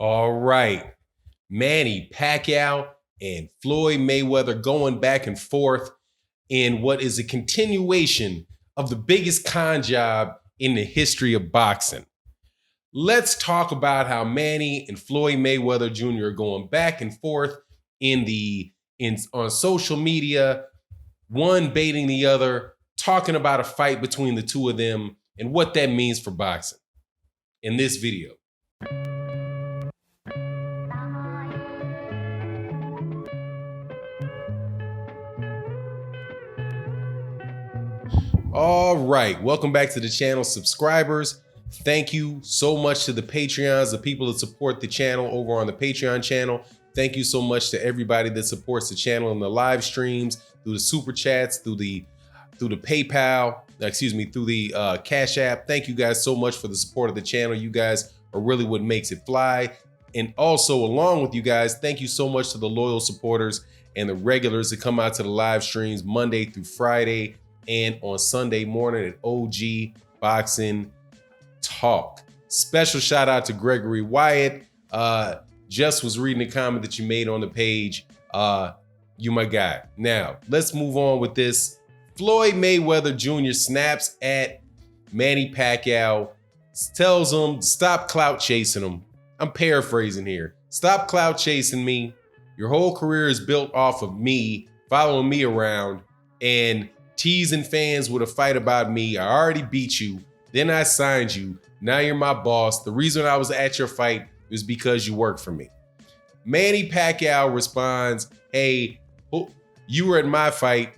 All right. Manny Pacquiao and Floyd Mayweather going back and forth in what is a continuation of the biggest con job in the history of boxing. Let's talk about how Manny and Floyd Mayweather Jr. are going back and forth on social media, one baiting the other, talking about a fight between the two of them and what that means for boxing in this video. All right, welcome back to the channel, subscribers. Thank you so much to the Patreons, the people that support the channel over on the Patreon channel. Thank you so much to everybody that supports the channel in the live streams, through the super chats, through the PayPal, through the Cash App. Thank you guys so much for the support of the channel. You guys are really what makes it fly. And also, along with you guys, thank you so much to the loyal supporters and the regulars that come out to the live streams Monday through Friday and on Sunday morning at OG Boxing Talk. Special shout out to Gregory Wyatt. Just was reading the comment that you made on the page. You my guy. Now, let's move on with this. Floyd Mayweather Jr. snaps at Manny Pacquiao, tells him to stop clout chasing him. I'm paraphrasing here. Stop clout chasing me. Your whole career is built off of me, following me around, and teasing fans with a fight about me. I already beat you. Then I signed you. Now you're my boss. The reason I was at your fight is because you work for me. Manny Pacquiao responds, hey, you were at my fight.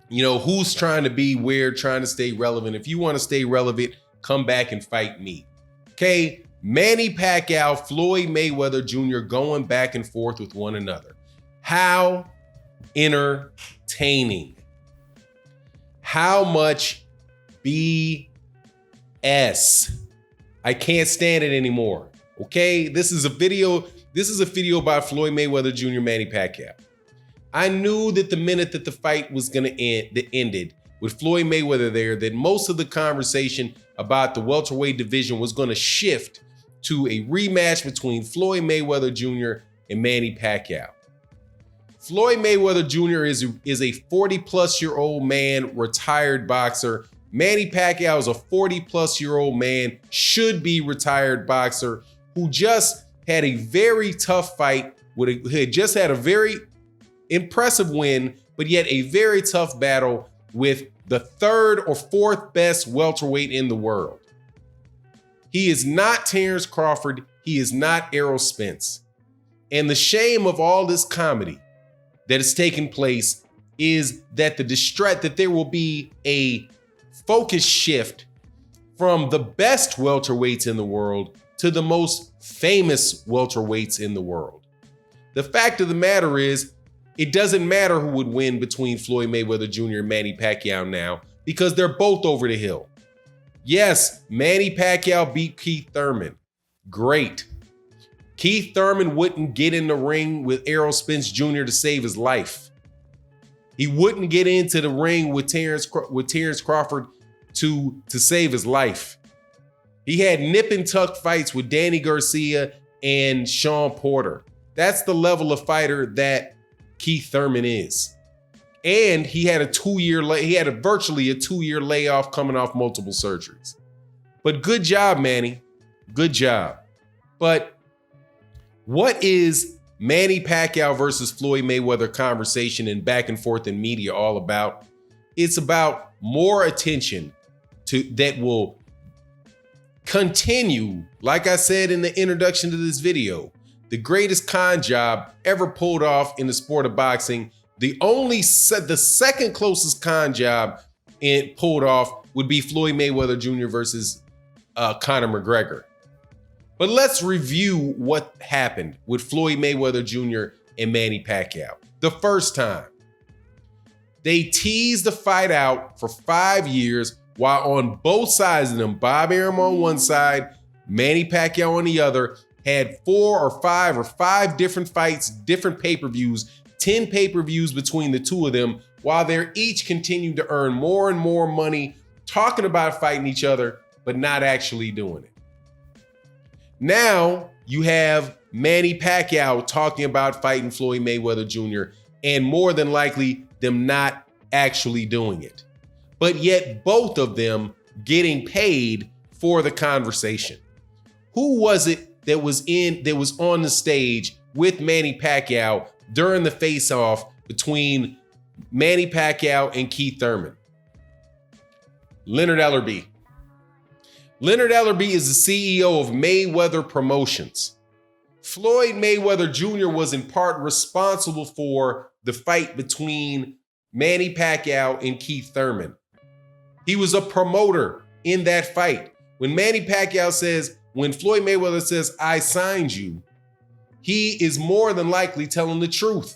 You know, who's trying to be weird, trying to stay relevant? If you want to stay relevant, come back and fight me. Okay, Manny Pacquiao, Floyd Mayweather Jr. going back and forth with one another. How entertaining. How much BS. I can't stand it anymore. Okay, this is a video by Floyd Mayweather Jr., Manny Pacquiao. I knew that the minute that the fight was gonna end, that ended with Floyd Mayweather there, that most of the conversation about the welterweight division was gonna shift to a rematch between Floyd Mayweather Jr. and Manny Pacquiao. Floyd Mayweather Jr. is a 40-plus-year-old man, retired boxer. Manny Pacquiao is a 40-plus-year-old man, should be retired boxer, who just had a very tough fight, had just had a very impressive win, but yet a very tough battle with the third or fourth best welterweight in the world. He is not Terrence Crawford. He is not Errol Spence. And the shame of all this comedy that is taking place is that that there will be a focus shift from the best welterweights in the world to the most famous welterweights in the world. The fact of the matter is, it doesn't matter who would win between Floyd Mayweather Jr. and Manny Pacquiao now, because they're both over the hill. Yes, Manny Pacquiao beat Keith Thurman. Great. Keith Thurman wouldn't get in the ring with Errol Spence Jr. to save his life. He wouldn't get into the ring with Terrence Crawford to save his life. He had nip and tuck fights with Danny Garcia and Sean Porter. That's the level of fighter that Keith Thurman is. And he had virtually a 2-year layoff coming off multiple surgeries. But good job, Manny. Good job. But what is Manny Pacquiao versus Floyd Mayweather conversation and back and forth in media all about? It's about more attention that will continue, like I said in the introduction to this video, the greatest con job ever pulled off in the sport of boxing. The second closest con job pulled off would be Floyd Mayweather Jr. versus Conor McGregor. But let's review what happened with Floyd Mayweather Jr. and Manny Pacquiao. The first time, they teased the fight out for 5 years, while on both sides of them, Bob Arum on one side, Manny Pacquiao on the other, had 4 or 5 different fights, different pay-per-views, 10 pay-per-views between the two of them, while they're each continued to earn more and more money, talking about fighting each other, but not actually doing it. Now you have Manny Pacquiao talking about fighting Floyd Mayweather Jr. and more than likely them not actually doing it. But yet both of them getting paid for the conversation. Who was it that was on the stage with Manny Pacquiao during the face-off between Manny Pacquiao and Keith Thurman? Leonard Ellerbe. Leonard Ellerbe is the CEO of Mayweather Promotions. Floyd Mayweather Jr. was in part responsible for the fight between Manny Pacquiao and Keith Thurman. He was a promoter in that fight. When Manny Pacquiao says, when Floyd Mayweather says, I signed you, he is more than likely telling the truth.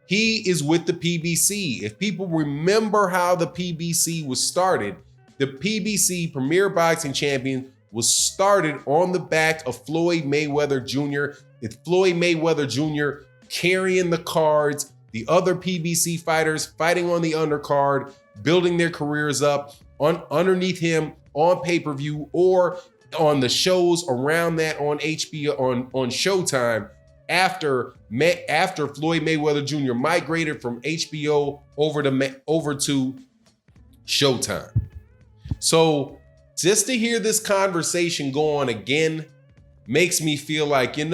He is with the PBC. If people remember how the PBC was started, the PBC, Premier Boxing Champion, was started on the back of Floyd Mayweather Jr. It's Floyd Mayweather Jr. carrying the cards, the other PBC fighters fighting on the undercard, building their careers up underneath him on pay-per-view or on the shows around that on HBO, on Showtime, after Floyd Mayweather Jr. migrated from HBO over to Showtime. So just to hear this conversation go on again makes me feel like, it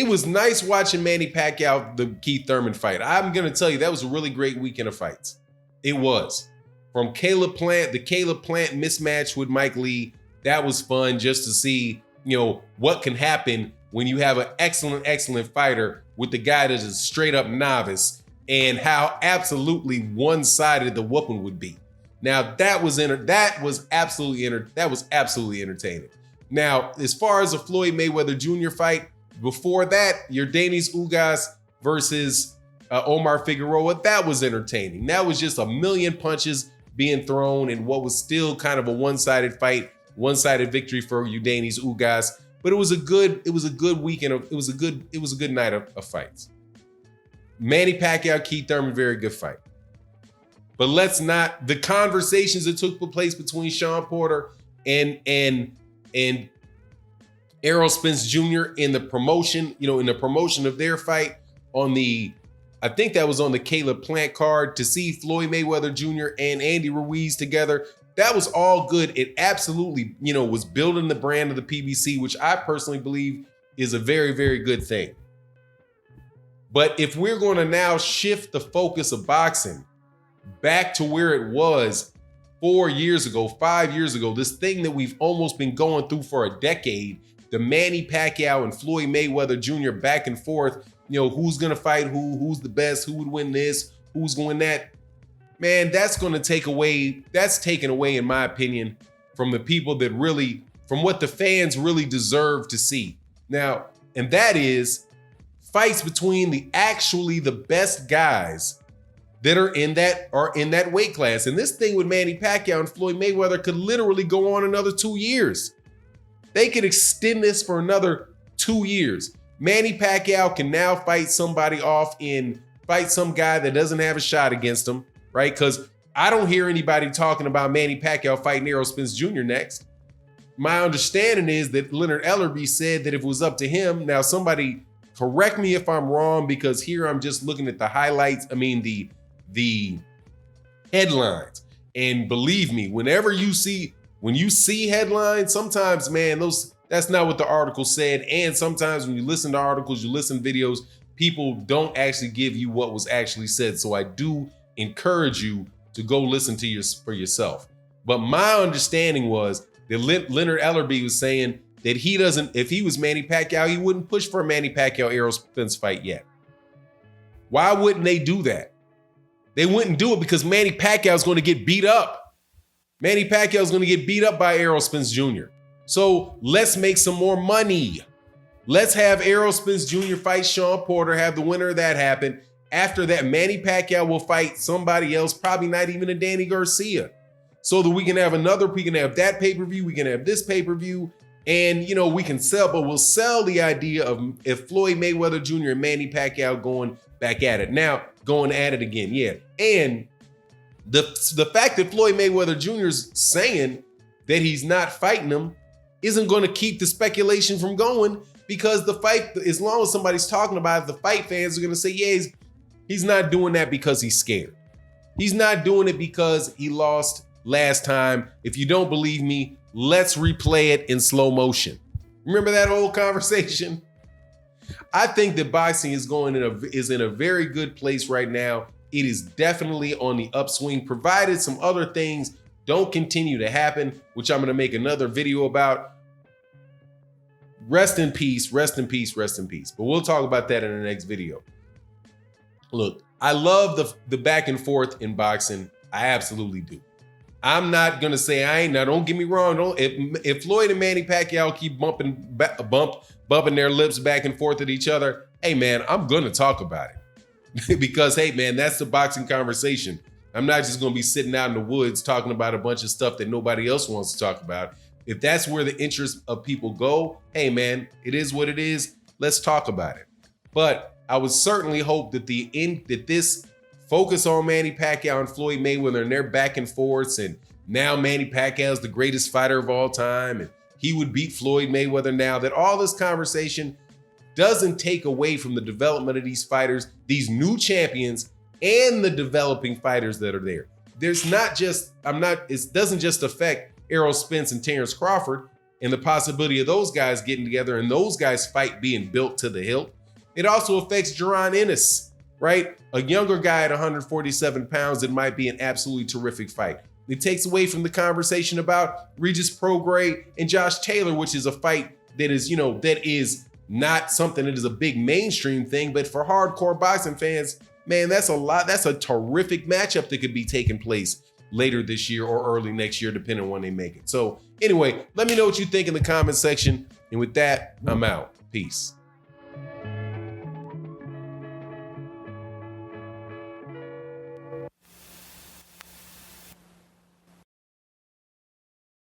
was nice watching Manny Pacquiao, the Keith Thurman fight. I'm going to tell you, that was a really great weekend of fights. It was. From the Caleb Plant mismatch with Mike Lee, that was fun just to see, what can happen when you have an excellent fighter with the guy that is a straight up novice and how absolutely one-sided the whooping would be. Now that was absolutely entertaining. Now, as far as the Floyd Mayweather Jr. fight, before that, Yordenis Ugas versus Omar Figueroa, that was entertaining. That was just a million punches being thrown in what was still kind of a one-sided fight, one-sided victory for Yordenis Ugas. But it was a good weekend. It was a good night of fights. Manny Pacquiao, Keith Thurman, very good fight. But the conversations that took place between Sean Porter and Errol Spence Jr. in the promotion of their fight I think that was on the Caleb Plant card, to see Floyd Mayweather Jr. and Andy Ruiz together. That was all good. It absolutely, was building the brand of the PBC, which I personally believe is a very, very good thing. But if we're going to now shift the focus of boxing back to where it was 4 years ago, 5 years ago, this thing that we've almost been going through for a decade, the Manny Pacquiao and Floyd Mayweather Jr. back and forth, who's going to fight who's the best, who would win this, who's going that. Man, that's taken away, in my opinion, from the people from what the fans really deserve to see. Now, and that is fights between the best guys that are in that weight class. And this thing with Manny Pacquiao and Floyd Mayweather could literally go on another 2 years. They could extend this for another 2 years. Manny Pacquiao can now fight some guy that doesn't have a shot against him, right? Because I don't hear anybody talking about Manny Pacquiao fighting Errol Spence Jr. next. My understanding is that Leonard Ellerbe said that if it was up to him, now somebody correct me if I'm wrong, because here I'm just looking at the highlights. I mean, the headlines. And believe me, when you see headlines, sometimes, man, that's not what the article said. And sometimes when you listen to articles, you listen to videos, people don't actually give you what was actually said. So I do encourage you to go listen for yourself. But my understanding was that Leonard Ellerbe was saying that if he was Manny Pacquiao, he wouldn't push for a Manny Pacquiao Errol Spence fight yet. Why wouldn't they do that? They wouldn't do it because Manny Pacquiao is going to get beat up. Manny Pacquiao is going to get beat up by Errol Spence Jr. So let's make some more money. Let's have Errol Spence Jr. fight Sean Porter, have the winner of that happen. After that, Manny Pacquiao will fight somebody else, probably not even a Danny Garcia. So that we can have that pay-per-view, we can have this pay-per-view, and we can sell, but we'll sell the idea of if Floyd Mayweather Jr. and Manny Pacquiao going at it again. Yeah. And the fact that Floyd Mayweather Jr. is saying that he's not fighting him, isn't going to keep the speculation from going, because the fight, as long as somebody's talking about it, the fight fans are going to say, yeah, he's not doing that because he's scared. He's not doing it because he lost last time. If you don't believe me, let's replay it in slow motion. Remember that old conversation? I think that boxing is in a very good place right now. It is definitely on the upswing, provided some other things don't continue to happen, which I'm going to make another video about. Rest in peace, rest in peace, rest in peace. But we'll talk about that in the next video. Look, I love the back and forth in boxing. I absolutely do. I'm not going to say I ain't. Now, don't get me wrong. If Floyd and Manny Pacquiao keep bumping their lips back and forth at each other, hey, man, I'm going to talk about it. Because, hey, man, that's the boxing conversation. I'm not just going to be sitting out in the woods talking about a bunch of stuff that nobody else wants to talk about. If that's where the interest of people go, hey, man, it is what it is. Let's talk about it. But I would certainly hope that this focus on Manny Pacquiao and Floyd Mayweather and their back and forths, and now Manny Pacquiao is the greatest fighter of all time, and he would beat Floyd Mayweather now, that all this conversation doesn't take away from the development of these fighters, these new champions, and the developing fighters that are there. It doesn't just affect Errol Spence and Terrence Crawford and the possibility of those guys getting together and those guys' fight being built to the hilt. It also affects Jaron Ennis, right? A younger guy at 147 pounds that might be an absolutely terrific fight. It takes away from the conversation about Regis Prograis and Josh Taylor, which is a fight that is not something that is a big mainstream thing, but for hardcore boxing fans, man, that's a terrific matchup that could be taking place later this year or early next year, depending on when they make it. So anyway, let me know what you think in the comment section. And with that, I'm out. Peace.